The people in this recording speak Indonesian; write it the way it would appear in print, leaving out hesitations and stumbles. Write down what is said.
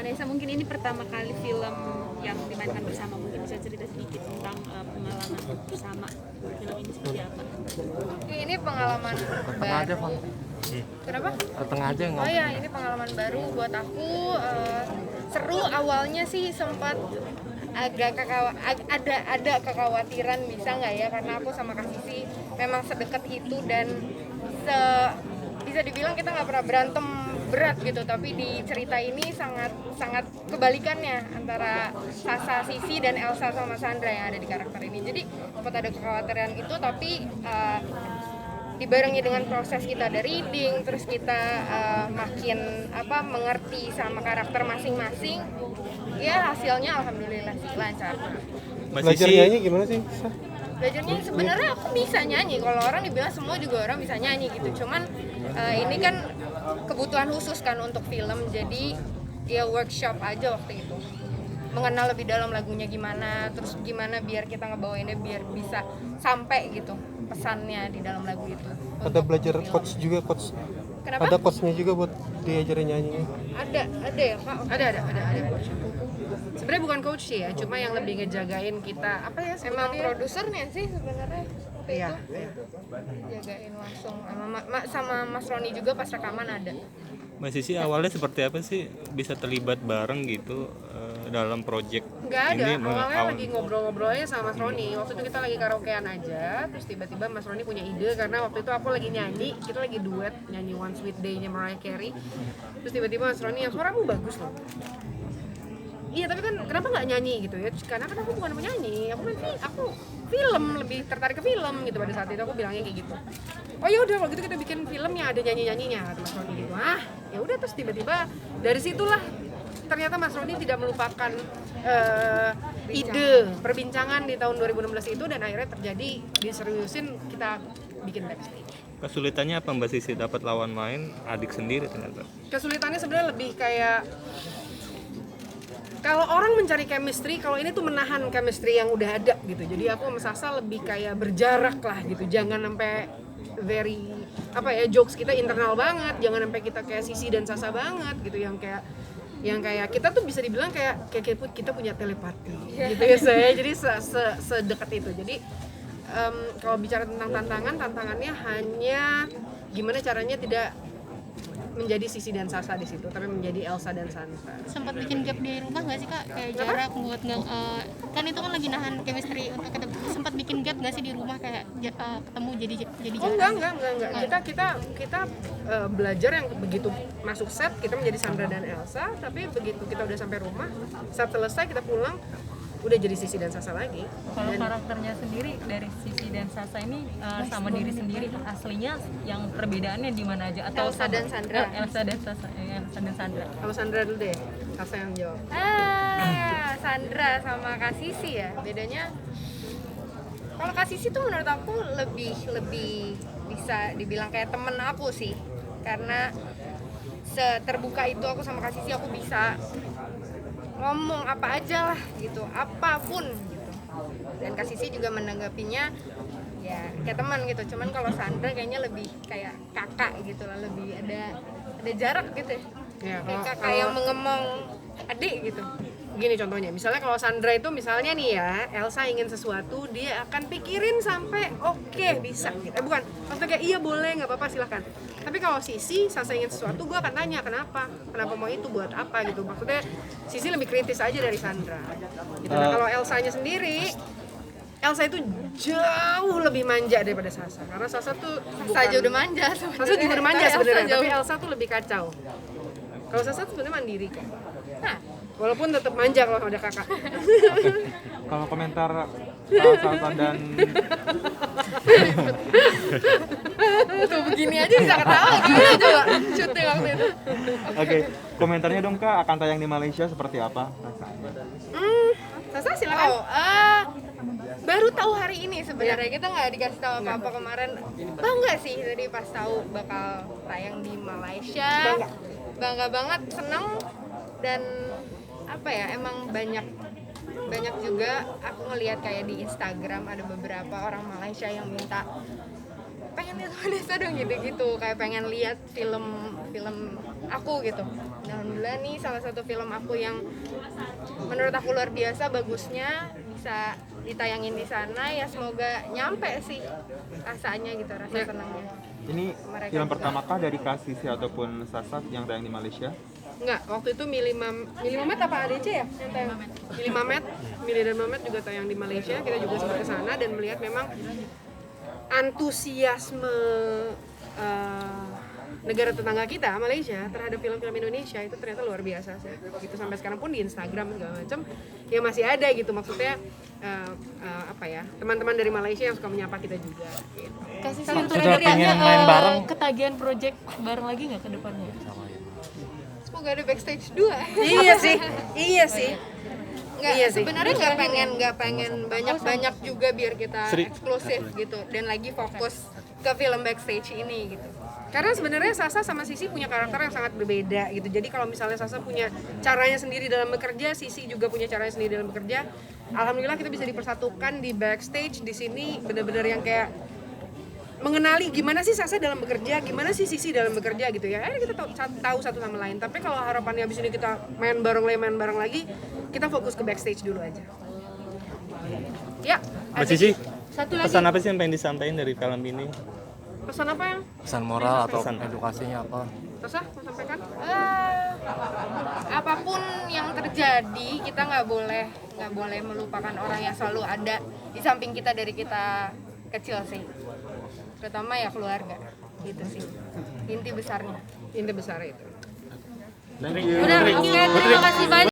Vanessa, mungkin ini pertama kali film yang dimainkan bersama, mungkin bisa cerita sedikit tentang pengalaman bersama film ini seperti apa? Ini pengalaman baru. Kenapa? Tengah aja Oh ya, ini pengalaman baru buat aku. Seru awalnya sih, sempat agak ada kekhawatiran bisa nggak ya, karena aku sama Kak Sisi memang sedekat itu dan bisa dibilang kita nggak pernah berantem berat gitu, tapi di cerita ini sangat kebalikannya antara Sasa, Sisi dan Elsa sama Sandra yang ada di karakter ini. Jadi sempat ada kekhawatiran itu, tapi dibarengi dengan proses kita ada reading, terus kita makin mengerti sama karakter masing-masing, ya hasilnya alhamdulillah sih lancar. Belajar nyanyi gimana sih? Belajarnya sebenarnya aku bisa nyanyi, kalau orang dibilang semua juga orang bisa nyanyi gitu, cuman ini kan kebutuhan khusus kan untuk film, jadi ya workshop aja waktu itu, mengenal lebih dalam lagunya gimana, terus gimana biar kita ngebawainnya biar bisa sampai gitu pesannya di dalam lagu itu. Ada belajar coach juga, coach. Kenapa? Ada coachnya juga buat diajarin nyanyi. Ada ya Kak? Ada coach. Sebenarnya bukan coach sih ya, cuma yang lebih ngejagain kita apa ya Emang sebenarnya? produsernya sih sebenarnya. Iya. Jagain langsung sama Mas Roni juga pas rekaman ada. Mbak Sisi awalnya seperti apa sih bisa terlibat bareng gitu dalam project Nggak ada, ini? awalnya lagi ngobrol-ngobrol aja sama Mas Roni. Waktu itu kita lagi karaokean aja, terus tiba-tiba Mas Roni punya ide karena waktu itu aku lagi nyanyi, kita lagi duet nyanyi One Sweet Day-nya Mariah Carey. Terus tiba-tiba Mas Roni, yang suaramu bagus loh. Iya, tapi kan kenapa nggak nyanyi gitu ya? Karena kan aku bukan penyanyi, aku film, lebih tertarik ke film gitu. Pada saat itu aku bilangnya kayak gitu. Oh ya udah, kalau gitu kita bikin film yang ada nyanyi-nyanyinya, kata Mas Roni gitu. Ya udah, terus tiba-tiba dari situlah ternyata Mas Roni tidak melupakan ide perbincangan di tahun 2016 itu, dan akhirnya terjadi, diseriusin, kita bikin backstage. Kesulitannya apa Mbak Sisi dapat lawan main adik sendiri ternyata? Kesulitannya sebenarnya lebih kayak kalau orang mencari chemistry, kalau ini tuh menahan chemistry yang udah ada gitu. Jadi aku sama Sasa lebih kayak berjarak lah gitu. Jangan sampai very jokes kita internal banget. Jangan sampai kita kayak Sisi dan Sasa banget gitu, yang kayak kita tuh bisa dibilang kayak kita punya telepati gitu ya saya. Jadi sedekat itu. Jadi kalau bicara tentang tantangannya hanya gimana caranya tidak menjadi Sisi dan Sasa di situ, tapi menjadi Elsa dan Sandra. Sempat bikin gap di rumah nggak sih Kak? Kayak jarak buat kan itu kan lagi nahan chemistry untuk ketemu. Sempat bikin gap nggak sih di rumah kayak ketemu jadi Oh enggak. Kita belajar yang begitu masuk set kita menjadi Sandra dan Elsa, tapi begitu kita udah sampai rumah, saat selesai kita pulang udah jadi Sisi dan Sasa lagi. Kalau karakternya sendiri dari Sisi dan Sasa ini sama diri sendiri aslinya, yang perbedaannya di mana aja? Atau Elsa dan Sandra. Elsa dan Sandra. Kalau Sandra dulu deh, Sasa yang jawab. Sandra sama Kak Sisi ya, bedanya kalau Kak Sisi tuh menurut aku lebih bisa dibilang kayak temen aku sih, karena seterbuka itu aku sama Kak Sisi, aku bisa ngomong apa aja lah gitu, apapun gitu, dan Kak Sisi juga menanggapinya ya kayak teman gitu. Cuman kalau Sandra kayaknya lebih kayak kakak gitu lah, lebih ada jarak gitu ya, kayak kakak yang mengemong adik gitu. Gini contohnya, misalnya kalau Sandra itu misalnya nih ya, Elsa ingin sesuatu, dia akan pikirin sampai oke, bisa gitu. Bukan, maksudnya kayak iya boleh, nggak apa-apa silahkan. Tapi kalau Sisi, Sasa ingin sesuatu, gue akan tanya kenapa mau itu, buat apa gitu. Maksudnya Sisi lebih kritis aja dari Sandra gitu. Nah kalau Elsanya sendiri, Elsa itu jauh lebih manja daripada Sasa, karena Sasa tuh Sasa aja udah manja sebenarnya. Sasa juga udah manja sebenarnya, tapi Elsa Elsa tuh lebih kacau. Kalau Sasa tuh sebenarnya mandiri kok. Nah, Walaupun tetap manja kalau ada kakak. Kalau komentar Sasa dan tuh begini aja bisa ketawa gimana coba syuting waktu itu. Oke, komentarnya dong Kak, akan tayang di Malaysia seperti apa rasanya? Sasa silakan. Baru tahu hari ini sebenarnya, kita nggak dikasih tahu apa-apa kemarin. Bangga sih tadi pas tahu bakal tayang di Malaysia. Bangga banget, seneng, dan apa ya, emang banyak juga aku ngelihat kayak di Instagram ada beberapa orang Malaysia yang minta pengen lihat Vanessa dong gitu, kayak pengen lihat film aku gitu. Dan alhamdulillah Taulani, salah satu film aku yang menurut aku luar biasa bagusnya, bisa ditayangin di sana ya, semoga nyampe sih rasanya gitu, rasa senangnya. Ini film pertamakah dari Kak Sisi ataupun Sasa yang tayang di Malaysia? Enggak, waktu itu Mili Mamet apa ADC ya? Yang tayang. Mili dan Mamet juga tayang di Malaysia. Kita juga sempat ke sana dan melihat memang antusiasme negara tetangga kita, Malaysia, terhadap film-film Indonesia itu ternyata luar biasa sih. Gitu sampai sekarang pun di Instagram segala macam ya masih ada gitu, maksudnya teman-teman dari Malaysia yang suka menyapa kita juga gitu. Kasih sih Sudah untuk pengen main bareng. Ketagihan project bareng lagi nggak ke depannya? Semoga ada backstage 2. Iya sih. Nggak, Iya sih. sebenarnya nggak pengen banyak juga biar kita eksklusif gitu dan lagi fokus ke film backstage ini gitu. Karena sebenarnya Sasa sama Sisi punya karakter yang sangat berbeda gitu. Jadi kalau misalnya Sasa punya caranya sendiri dalam bekerja, Sisi juga punya caranya sendiri dalam bekerja. Alhamdulillah kita bisa dipersatukan di backstage di sini, benar-benar yang kayak mengenali gimana sih Sasa dalam bekerja, gimana sih Sisi dalam bekerja gitu ya. Kita tahu satu sama lain. Tapi kalau harapannya abis ini kita main bareng lagi, kita fokus ke backstage dulu aja. Ya, Mbak Sisi, Satu lagi. pesan apa sih yang pengen disampaikan dari film ini? pesan apa yang Pesan moral atau Pesan. edukasinya apa? Sasa mau sampaikan? Apapun yang terjadi kita nggak boleh melupakan orang yang selalu ada di samping kita dari kita kecil sih, terutama ya keluarga gitu sih inti besarnya. Inti besar itu. Thank you. Udah, oke, terima kasih banyak.